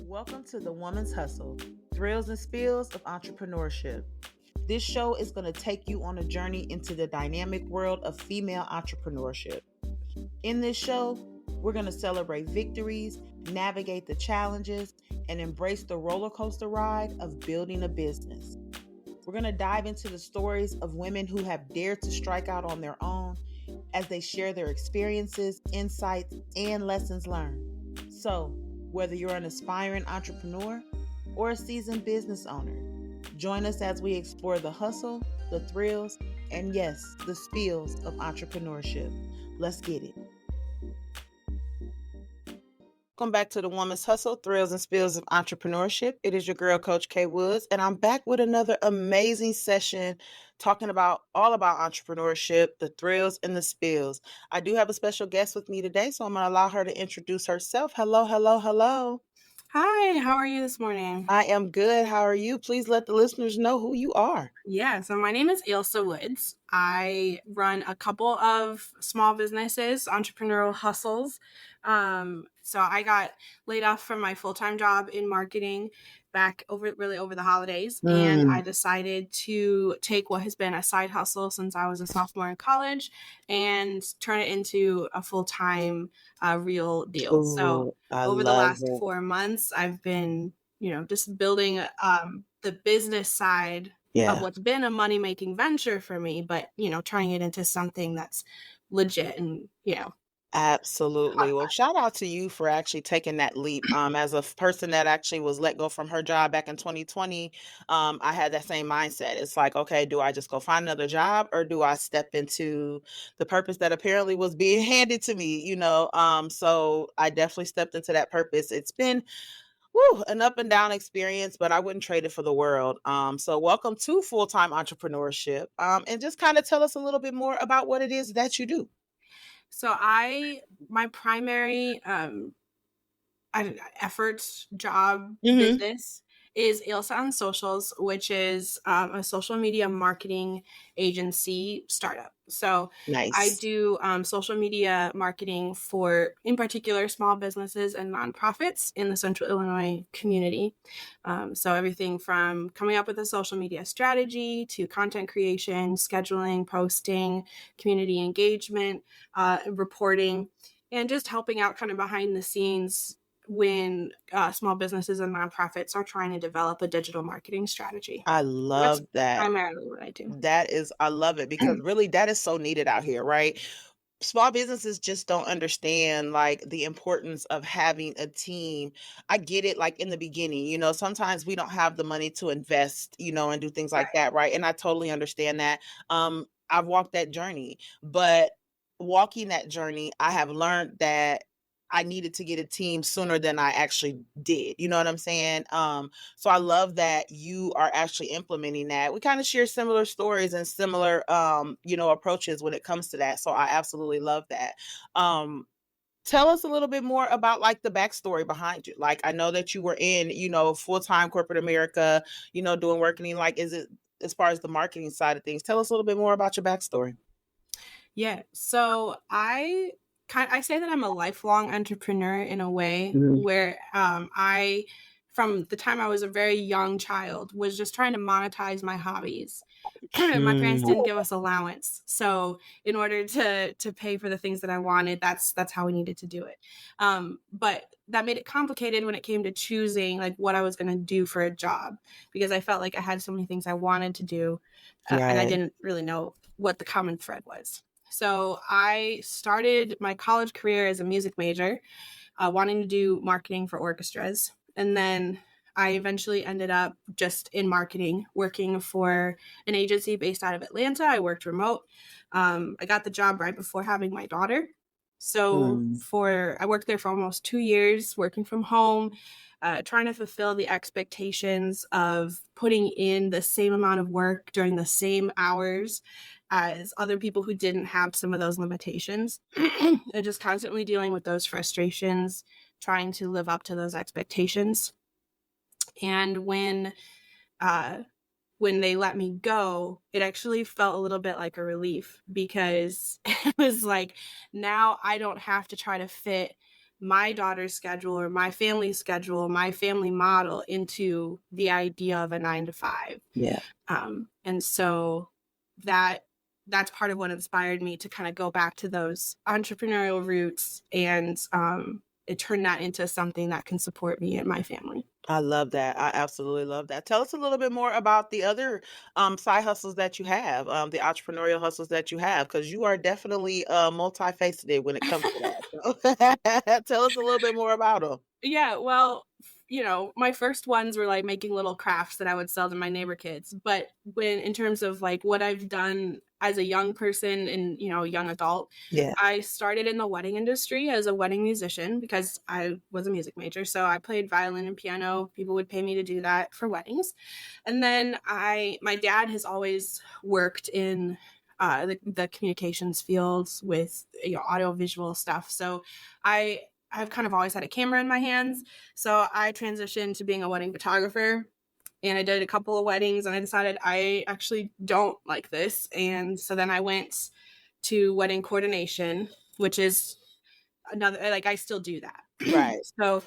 Welcome to The Woman's Hustle, Thrills and Spills of Entrepreneurship. This show is going to take you on a journey into the dynamic world of female entrepreneurship. In this show, we're going to celebrate victories, navigate the challenges, and embrace the roller coaster ride of building a business. We're going to dive into the stories of women who have dared to strike out on their own as they share their experiences, insights, and lessons learned. So, whether you're an aspiring entrepreneur or a seasoned business owner, join us as we explore the hustle, the thrills, and yes, the spills of entrepreneurship. Let's get it. Welcome back to The Woman's Hustle, Thrills and Spills of Entrepreneurship. It is your girl, Coach K. Woods, and I'm back with another amazing session talking about all about entrepreneurship, the thrills and the spills. I do have a special guest with me today, so I'm going to allow her to introduce herself. Hello. Hi, how are you this morning? I am good. How are you? Please let the listeners know who you are. Yeah, so my name is Aelsa Woods. I run a couple of small businesses, entrepreneurial hustles. So I got laid off from my full-time job in marketing back over the holidays. And I decided to take what has been a side hustle since I was a sophomore in college and turn it into a full-time real deal. Ooh, so I over the love last it. 4 months, I've been, just building the business side of what's been a money-making venture for me, but, turning it into something that's legit and, Absolutely. Well, shout out to you for actually taking that leap. As a person that actually was let go from her job back in 2020, I had that same mindset. It's like, okay, do I just go find another job or do I step into the purpose that apparently was being handed to me, So I definitely stepped into that purpose. It's been an up and down experience, but I wouldn't trade it for the world. So welcome to full-time entrepreneurship. And just kind of tell us a little bit more about what it is that you do. So my primary efforts, job, business is Aelsa on Socials, which is a social media marketing agency startup. So Nice. I do social media marketing for, in particular, small businesses and nonprofits in the Central Illinois community. So everything from coming up with a social media strategy to content creation, scheduling, posting, community engagement, reporting, and just helping out kind of behind the scenes when small businesses and nonprofits are trying to develop a digital marketing strategy. I love that. Primarily what I do. I love it because really that is so needed out here, right? Small businesses just don't understand like the importance of having a team. I get it like in the beginning, sometimes we don't have the money to invest, and do things like that, right? And I totally understand that. I've walked that journey, but walking that journey, I have learned that I needed to get a team sooner than I actually did. You know what I'm saying? So I love that you are actually implementing that. We kind of share similar stories and similar, approaches when it comes to that. So I absolutely love that. Tell us a little bit more about like the backstory behind you. Like, I know that you were in, full-time corporate America, doing marketing. Like, is it as far as the marketing side of things? Tell us a little bit more about your backstory. Yeah. So I say that I'm a lifelong entrepreneur in a way where I, from the time I was a very young child, was just trying to monetize my hobbies. My parents didn't give us allowance. So in order to pay for the things that I wanted, that's how we needed to do it. But that made it complicated when it came to choosing like what I was going to do for a job, because I felt like I had so many things I wanted to do and I didn't really know what the common thread was. So I started my college career as a music major, wanting to do marketing for orchestras. And then I eventually ended up just in marketing, working for an agency based out of Atlanta. I worked remote. I got the job right before having my daughter. So I worked there for almost 2 years, working from home, trying to fulfill the expectations of putting in the same amount of work during the same hours as other people who didn't have some of those limitations. And just constantly dealing with those frustrations, trying to live up to those expectations. And when they let me go, it actually felt a little bit like a relief, because it was like, now I don't have to try to fit my daughter's schedule or my family's schedule, my family model into the idea of a 9 to 5. Yeah. And so that's part of what inspired me to kind of go back to those entrepreneurial roots, and it turned that into something that can support me and my family. I love that. I absolutely love that. Tell us a little bit more about the other side hustles that you have, the entrepreneurial hustles that you have, because you are definitely multifaceted when it comes to that. So tell us a little bit more about them. Yeah, well, my first ones were like making little crafts that I would sell to my neighbor kids. But when in terms of like what I've done as a young person and, young adult, Yeah. I started in the wedding industry as a wedding musician because I was a music major. So I played violin and piano. People would pay me to do that for weddings. And then my dad has always worked in the communications fields with audiovisual stuff. So I've kind of always had a camera in my hands. So I transitioned to being a wedding photographer, and I did a couple of weddings, and I decided I actually don't like this. And so then I went to wedding coordination, which is another, like, I still do that. Right. So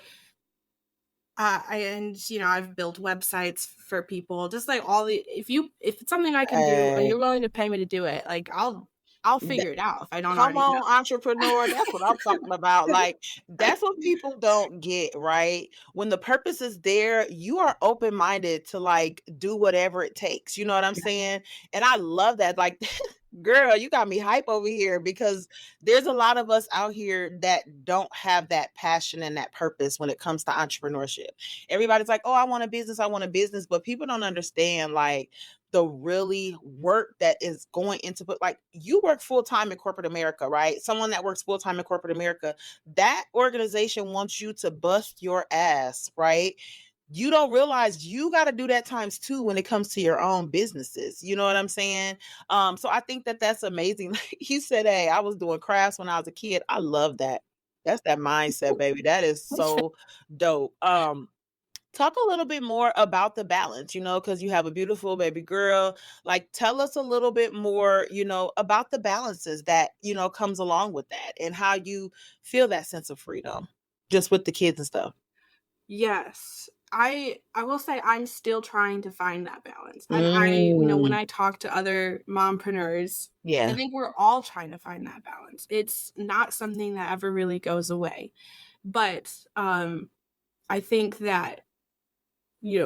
I've built websites for people, just like if it's something I can do and Hey. you're willing to pay me to do it, like I'll figure it out if I don't Come already know. on, entrepreneur. That's what I'm talking about. Like, that's what people don't get, right? When the purpose is there, you are open-minded to like do whatever it takes. You know what I'm saying? And I love that. Like, girl, you got me hype over here because there's a lot of us out here that don't have that passion and that purpose when it comes to entrepreneurship. Everybody's like, oh, I want a business, I want a business, but people don't understand like the really work that is going into, but like, you work full-time in corporate America, right? Someone that works full-time in corporate America, that organization wants you to bust your ass, right? You don't realize you got to do that times two when it comes to your own businesses. You know what I'm saying? So I think that that's amazing. He said, hey, I was doing crafts when I was a kid. I love that. That's that mindset, baby. That is so dope. Talk a little bit more about the balance, because you have a beautiful baby girl. Like, tell us a little bit more, about the balances that, comes along with that and how you feel that sense of freedom just with the kids and stuff. Yes. I will say I'm still trying to find that balance. And when Mm, I talk to other mompreneurs, I yeah, think we're all trying to find that balance. It's not something that ever really goes away. But I think that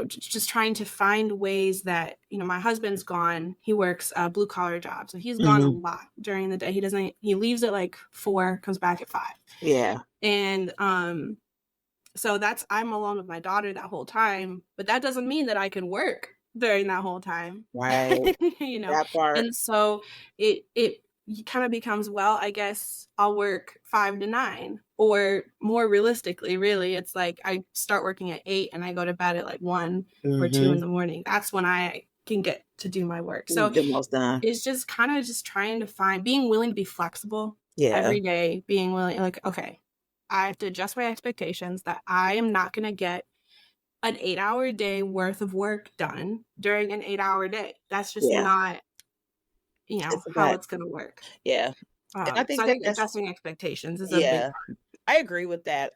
just trying to find ways that, my husband's gone. He works a blue collar job. So he's gone a hmm, lot during the day. He leaves at like 4, comes back at 5. yeah, And so I'm alone with my daughter that whole time, but that doesn't mean that I can work during that whole time. right. That part. And so it kind of becomes, well, I guess I'll work 5 to 9, or more realistically, really, it's like I start working at 8 and I go to bed at like 1 or 2 Mm-hmm. in the morning. That's when I can get to do my work. So The most done. it's just kind of just trying to being willing to be flexible Yeah, every day, being willing, like, okay, I have to adjust my expectations that I am not going to get an 8-hour day worth of work done during an 8-hour day. That's just yeah. not, It's a how fact. it's going to work. Yeah, and I So think I that think that's adjusting expectations is a big yeah. I agree with that.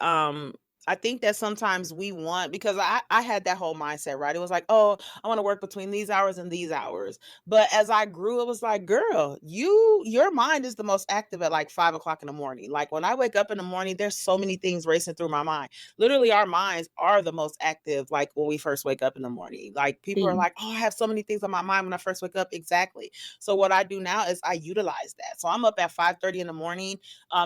I think that sometimes we want, because I had that whole mindset, right? It was like, oh, I want to work between these hours and these hours. But as I grew, it was like, girl, your mind is the most active at like 5 o'clock in the morning. Like, when I wake up in the morning, there's so many things racing through my mind. Literally, our minds are the most active, like when we first wake up in the morning. Like, people are thing. like, oh, I have so many things on my mind when I first wake up. Exactly. So what I do now is I utilize that. So I'm up at 5:30 in the morning,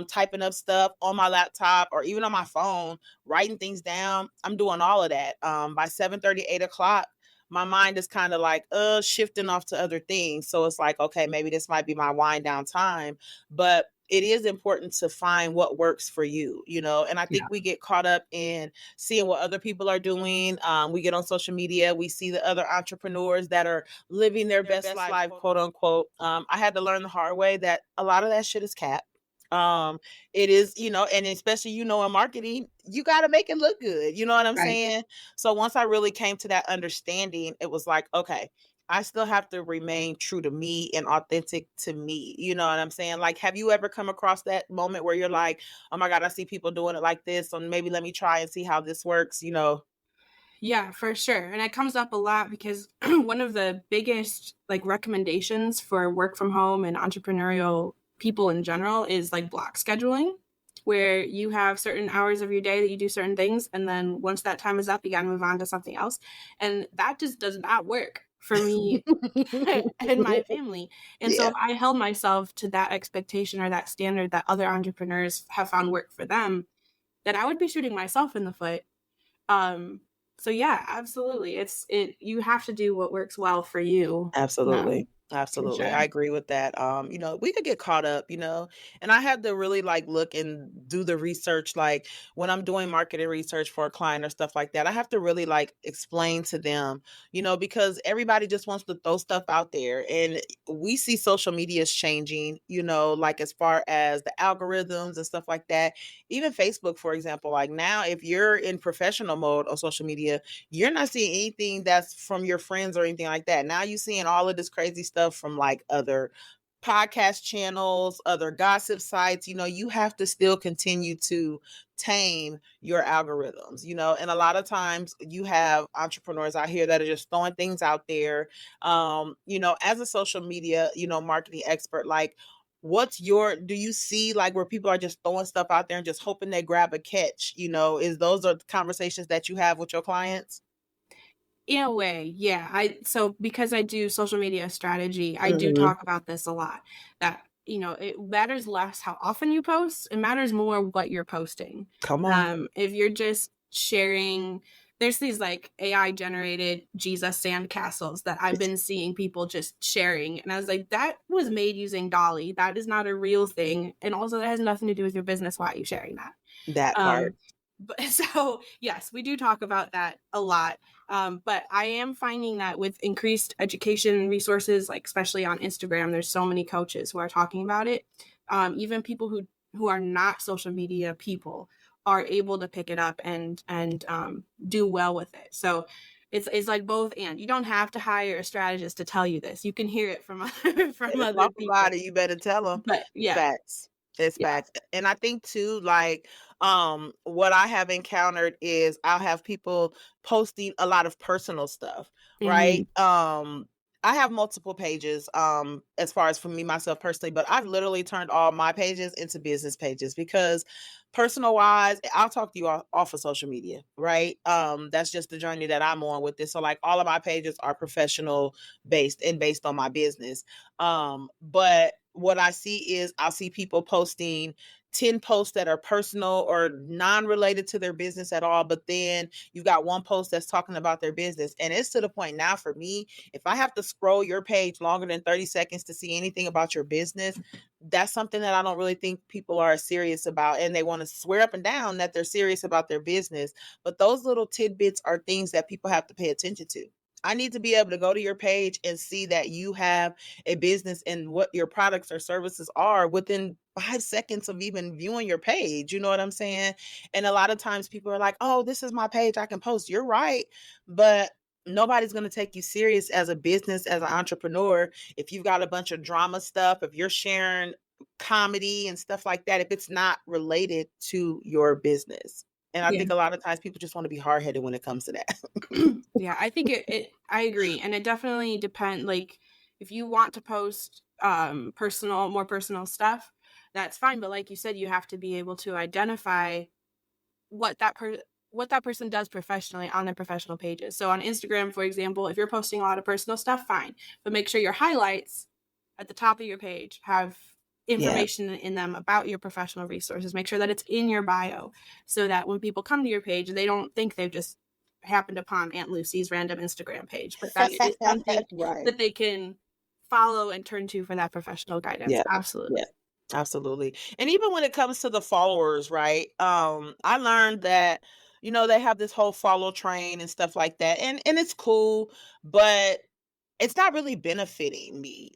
typing up stuff on my laptop or even on my phone, writing things down. I'm doing all of that. By 7:30, 8 o'clock, my mind is kind of like shifting off to other things. So it's like, okay, maybe this might be my wind down time. But it is important to find what works for you, and I think Yeah. we get caught up in seeing what other people are doing. We get on social media, we see the other entrepreneurs that are living their best life, quote unquote. I had to learn the hard way that a lot of that shit is cap. um it is, and especially, in marketing, you got to make it look good. You know what I'm Right. saying? So once I really came to that understanding, it was like, okay, I still have to remain true to me and authentic to me. You know what I'm saying? Like, have you ever come across that moment where you're like, oh my God, I see people doing it like this, so maybe let me try and see how this works, you know? Yeah, for sure. And it comes up a lot because one of the biggest like recommendations for work from home and entrepreneurial people in general is like block scheduling, where you have certain hours of your day that you do certain things. And then once that time is up, you got to move on to something else. And that just does not work for me and my family. And so Yeah, if I held myself to that expectation or that standard that other entrepreneurs have found work for them, then I would be shooting myself in the foot. um, so yeah, absolutely. You have to do what works well for you. absolutely. For Absolutely. sure. I agree with that. We could get caught up, and I had to really like look and do the research. Like when I'm doing marketing research for a client or stuff like that, I have to really like explain to them, because everybody just wants to throw stuff out there. And we see social media is changing, like as far as the algorithms and stuff like that. Even Facebook, for example, like now, if you're in professional mode on social media, you're not seeing anything that's from your friends or anything like that. Now you're seeing all of this crazy stuff from like other podcast channels, other gossip sites. You have to still continue to tame your algorithms, and a lot of times you have entrepreneurs out here that are just throwing things out there. As a social media, marketing expert, like do you see like where people are just throwing stuff out there and just hoping they grab a catch? Is those are the conversations that you have with your clients? In a way, yeah. So because I do social media strategy, I do Mhm. talk about this a lot. That it matters less how often you post. It matters more what you're posting. Come on. If you're just sharing, there's these like AI generated Jesus sandcastles that I've been seeing people just sharing, and I was like, that was made using Dolly. That is not a real thing, and also that has nothing to do with your business. Why are you sharing that? That part. Um, but so yes, we do talk about that a lot. But I am finding that with increased education resources, like especially on Instagram, there's so many coaches who are talking about it. Even people who are not social media people are able to pick it up and do well with it. So it's like both and. You don't have to hire a strategist to tell you this. You can hear it from from Better other talk about people. it, you better tell them. But It's yeah, facts. It's yeah. facts. And I think too, like, what I have encountered is I'll have people posting a lot of personal stuff, right? Mhm. I have multiple pages, as far as for me myself personally, but I've literally turned all my pages into business pages because personal wise, I'll talk to you off of social media, right? That's just the journey that I'm on with this. So like all of my pages are professional based and based on my business. But what I see is I'll see people posting 10 posts that are personal or non-related to their business at all, but then you got one post that's talking about their business. And it's to the point now for me, if I have to scroll your page longer than 30 seconds to see anything about your business, that's something that I don't really think people are serious about. And they want to swear up and down that they're serious about their business. But those little tidbits are things that people have to pay attention to. I need to be able to go to your page and see that you have a business and what your products or services are within 5 seconds of even viewing your page. You know what I'm saying? And a lot of times people are like, oh, this is my page. I can post. You're right. But nobody's going to take you serious as a business, as an entrepreneur. If you've got a bunch of drama stuff, if you're sharing comedy and stuff like that, if it's not related to your business. And I Yeah. think a lot of times people just want to be hard headed when it comes to that. Yeah, I think I agree. And it definitely depend like if you want to post more personal stuff, that's fine. But like you said, you have to be able to identify what what that person does professionally on their professional pages. So on Instagram, for example, if you're posting a lot of personal stuff, fine. But make sure your highlights at the top of your page have Yeah. information in them about your professional resources. Make sure that it's in your bio so that when people come to your page, they don't think they've just happened upon Aunt Lucy's random Instagram page, but that it is something Right. that they can follow and turn to for that professional guidance. Yeah. Yeah. Absolutely. Absolutely. And even when it comes to the followers, right? I learned that, they have this whole follow train and stuff like that. And it's cool, but it's not really benefiting me.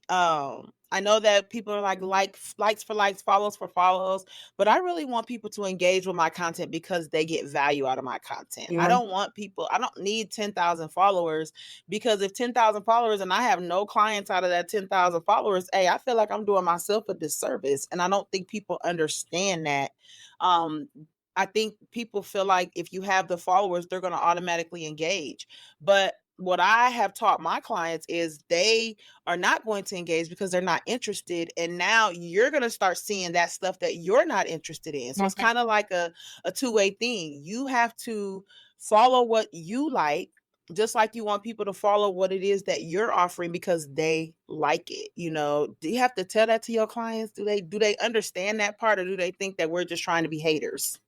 I know that people are like likes for likes, follows for follows, but I really want people to engage with my content because they get value out of my content. I Yeah. don't want people, I don't need 10,000 followers, because if 10,000 followers and I have no clients out of that 10,000 followers, hey, I feel like I'm doing myself a disservice. And I don't think people understand that. Um, I think people feel like if you have the followers, they're going to automatically engage. But what I have taught my clients is they are not going to engage because they're not interested. And now you're going to start seeing that stuff that you're not interested in. So it's Okay. kind of like a two-way thing. You have to follow what you like, just like you want people to follow what it is that you're offering because they like it. Do you have to tell that to your clients? Do they understand that part, or do they think that we're just trying to be haters?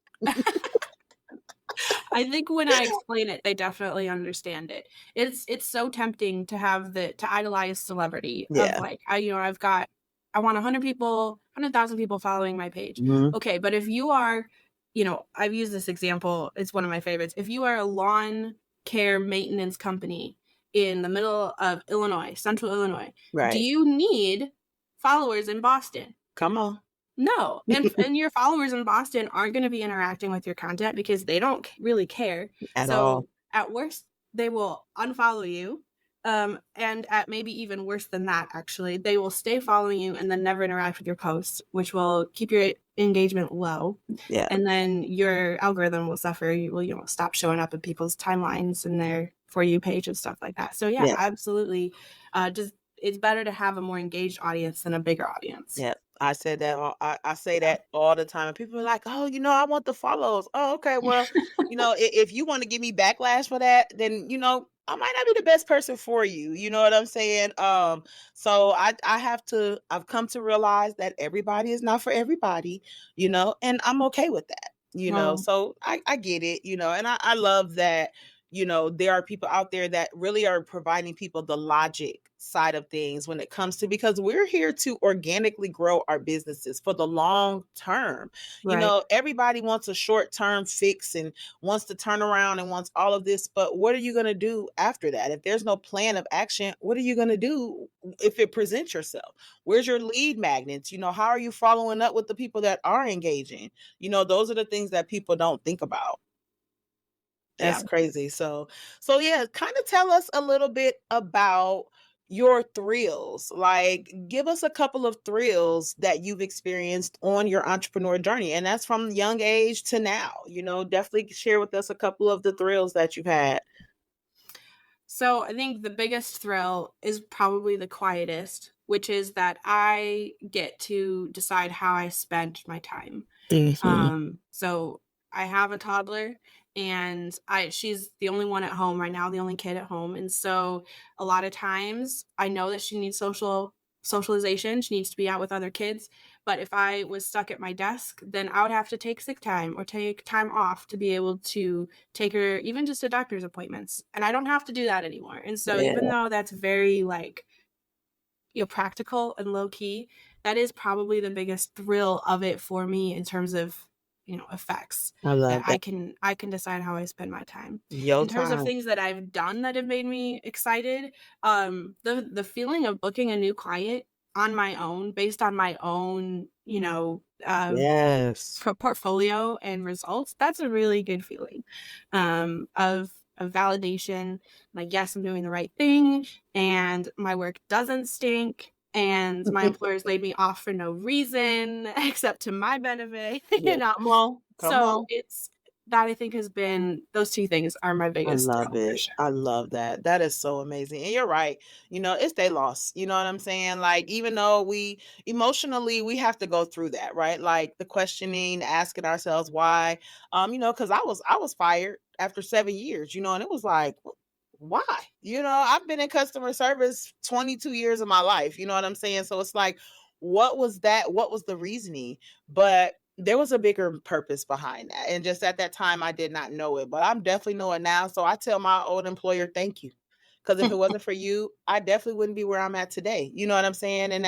I think when I explain it, they definitely understand it. It's so tempting to have to idolize celebrity of Yeah. like, I want 100 people, 100,000 people following my page. Mhm. Okay, but if you are, I've used this example, it's one of my favorites. If you are a lawn care maintenance company in the middle of Illinois, central Illinois, do Right. you need followers in Boston? Come on. No, and your followers in Boston aren't gonna be interacting with your content because they don't really care. At all. So, at worst, they will unfollow you, and at maybe even worse than that, actually, they will stay following you and then never interact with your posts, which will keep your engagement low, Yeah. and then your algorithm will suffer. You will, stop showing up in people's timelines and their For You page and stuff like that. So, yeah, Yeah. absolutely, just it's better to have a more engaged audience than a bigger audience. Yeah. I said that. I say that all the time. And people are like, oh, I want the follows. Oh, okay. Well, if you want to give me backlash for that, then, I might not be the best person for you. You know what I'm saying? So I've come to realize that everybody is not for everybody, and I'm okay with that, Well, so I get it, and I love that, there are people out there that really are providing people the logic side of things when it comes to, because we're here to organically grow our businesses for the long term. right. Everybody wants a short-term fix and wants to turn around and wants all of this, but what are you going to do after that? If there's no plan of action, what are you going to do if it presents yourself? Where's your lead magnets? How are you following up with the people that are engaging? Those are the things that people don't think about. Yeah. That's crazy. So yeah, kind of tell us a little bit about your thrills. Like, give us a couple of thrills that you've experienced on your entrepreneur journey. And that's from young age to now. Definitely share with us a couple of the thrills that you've had. So I think the biggest thrill is probably the quietest, which is that I get to decide how I spend my time. So I have a toddler, and she's the only one at home right now, the only kid at home. And so a lot of times I know that she needs socialization. She needs to be out with other kids. But if I was stuck at my desk, then I would have to take sick time or take time off to be able to take her even just to doctor's appointments. And I don't have to do that anymore. And so Yeah. even though that's very practical and low key, that is probably the biggest thrill of it for me in terms of effects. I love I that. can decide how I spend my time. Your In terms of time. things that I've done that have made me excited, the feeling of booking a new client on my own, based on my own Yes. portfolio and results, that's a really good feeling of validation, like, yes, I'm doing the right thing and my work doesn't stink and my employers laid me off for no reason except to my benefit. Yeah. Come on. So it's that, I think, has been, those two things are my I biggest love thrill for it. sure. I love that. That is so amazing. And you're right. It's their loss. You know what I'm saying? Like, even though we emotionally, we have to go through that, right? Like the questioning, asking ourselves why. Because I was fired after 7 years, and it was like, why? I've been in customer service 22 years of my life. You know what I'm saying? So it's like, what was that? What was the reasoning? But there was a bigger purpose behind that. And just at that time, I did not know it, but I'm definitely know it now. So I tell my old employer, thank you. Because if it wasn't for you, I definitely wouldn't be where I'm at today. You know what I'm saying? And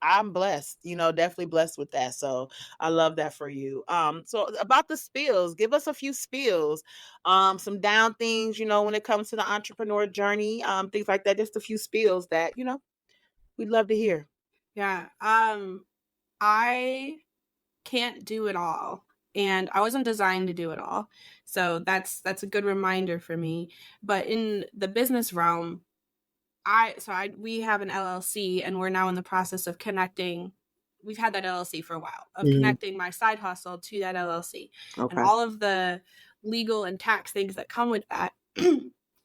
I'm blessed, definitely blessed with that. So I love that for you. So about the spills, give us a few spills, some down things, when it comes to the entrepreneur journey, things like that, just a few spills that, we'd love to hear. Yeah. I can't do it all, and I wasn't designed to do it all. So that's a good reminder for me. But in the business realm, we have an LLC, and we're now in the process of connecting. We've had that LLC for a while, of connecting my side hustle to that LLC, and Okay. all of the legal and tax things that come with that.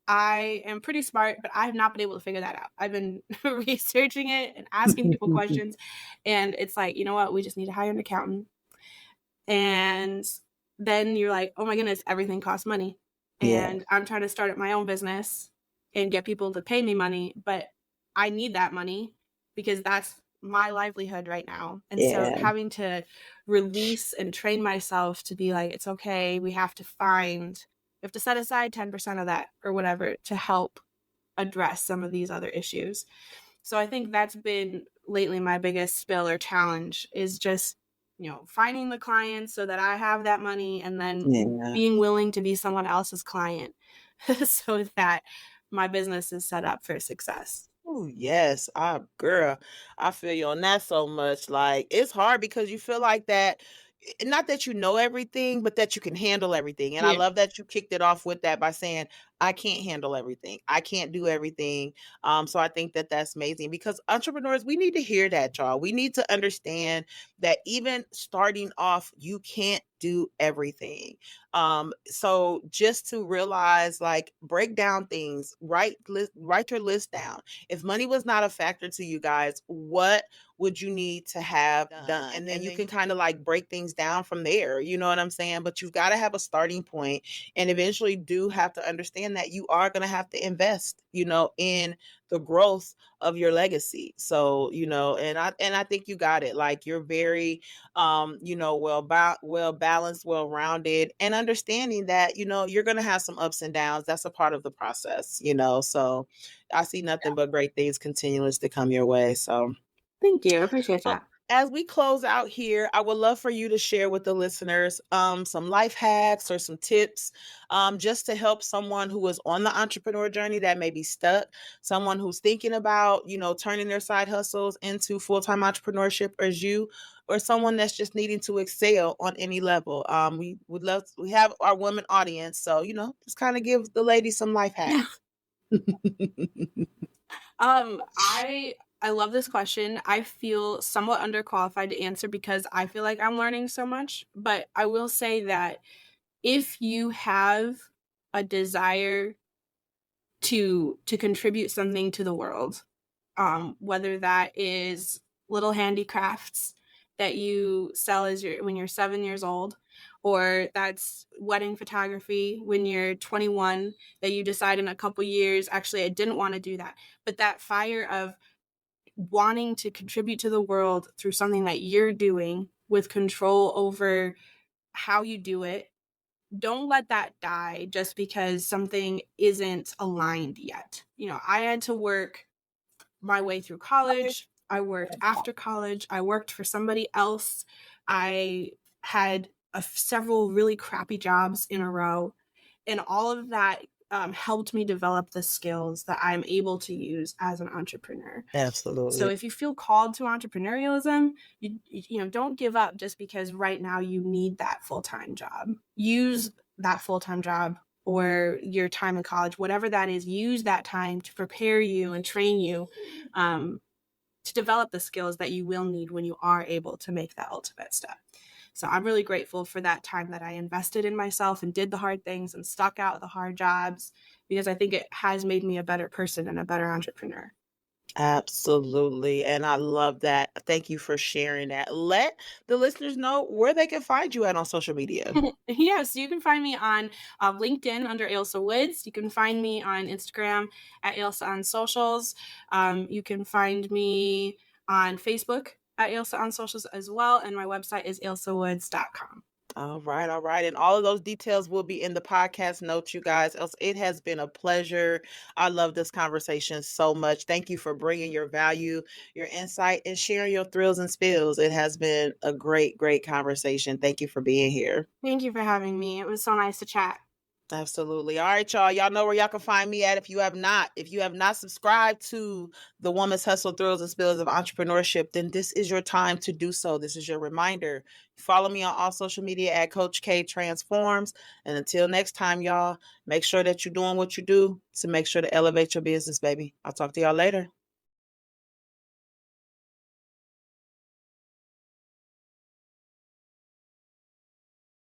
I am pretty smart, but I have not been able to figure that out. I've been researching it and asking people questions, and it's like, you know what? We just need to hire an accountant. And then you're like, oh my goodness, everything costs money. Yeah. And I'm trying to start up my own business and get people to pay me money, but I need that money because that's my livelihood right now. And so Yeah. having to release and train myself to be like, it's okay, we have to set aside 10% of that or whatever to help address some of these other issues. So I think that's been lately my biggest spill or challenge, is just, finding the clients so that I have that money, and then Yeah. being willing to be someone else's client so that my business is set up for success. Oh, yes. Girl, I feel you on that so much. Like, it's hard because you feel like that, not that you know everything, but that you can handle everything. And I Yeah. love that you kicked it off with that by saying, I can't handle everything. I can't do everything. So I think that that's amazing, because entrepreneurs, we need to hear that, y'all. We need to understand that even starting off, you can't do everything. So just to realize, like, break down things, write your list down. If money was not a factor to you guys, what would you need to have done? And then you can kind of like break things down from there. You know what I'm saying? But you've got to have a starting point, and eventually do have to understand that you are going to have to invest, in the growth of your legacy. So, and I think you got it. Like, you're very well balanced, well rounded, and understanding that, you're going to have some ups and downs. That's a part of the process, so I see nothing but great things continuous to come your way. So Thank you. I appreciate well, that. as we close out here, I would love for you to share with the listeners some life hacks or some tips, just to help someone who is on the entrepreneur journey that may be stuck, someone who's thinking about, turning their side hustles into full-time entrepreneurship as you, or someone that's just needing to excel on any level. We have our women audience, so, just kind of give the ladies some life hacks. I love this question. I feel somewhat underqualified to answer because I feel like I'm learning so much, but I will say that if you have a desire to contribute something to the world, whether that is little handicrafts that you sell when you're 7 years old, or that's wedding photography when you're 21, that you decide in a couple years, actually, I didn't want to do that. But that fire of wanting to contribute to the world through something that you're doing with control over how you do it, don't let that die just because something isn't aligned yet. I had to work my way through college. I worked after college. I worked for somebody else. I had several really crappy jobs in a row. And all of that helped me develop the skills that I'm able to use as an entrepreneur. Absolutely. So if you feel called to entrepreneurialism, don't give up just because right now you need that full-time job. Use that full-time job or your time in college, whatever that is, use that time to prepare you and train you to develop the skills that you will need when you are able to make that ultimate step. So I'm really grateful for that time that I invested in myself and did the hard things and stuck out the hard jobs, because I think it has made me a better person and a better entrepreneur. Absolutely. And I love that. Thank you for sharing that. Let the listeners know where they can find you at on social media. Yes, you can find me on LinkedIn under Aelsa Woods. You can find me on Instagram at Aelsa on Socials. You can find me on Facebook at Aelsa on Socials as well. And my website is aelsawoods.com. All right, all right. And all of those details will be in the podcast notes, you guys. Else, it has been a pleasure. I love this conversation so much. Thank you for bringing your value, your insight, and sharing your thrills and spills. It has been a great, great conversation. Thank you for being here. Thank you for having me. It was so nice to chat. Absolutely. All right, y'all. Y'all know where y'all can find me at if you have not. If you have not subscribed to the Woman's Hustle, Thrills, and Spills of Entrepreneurship, then this is your time to do so. This is your reminder. Follow me on all social media at Coach K Transforms. And until next time, y'all, make sure that you're doing what you do to make sure to elevate your business, baby. I'll talk to y'all later.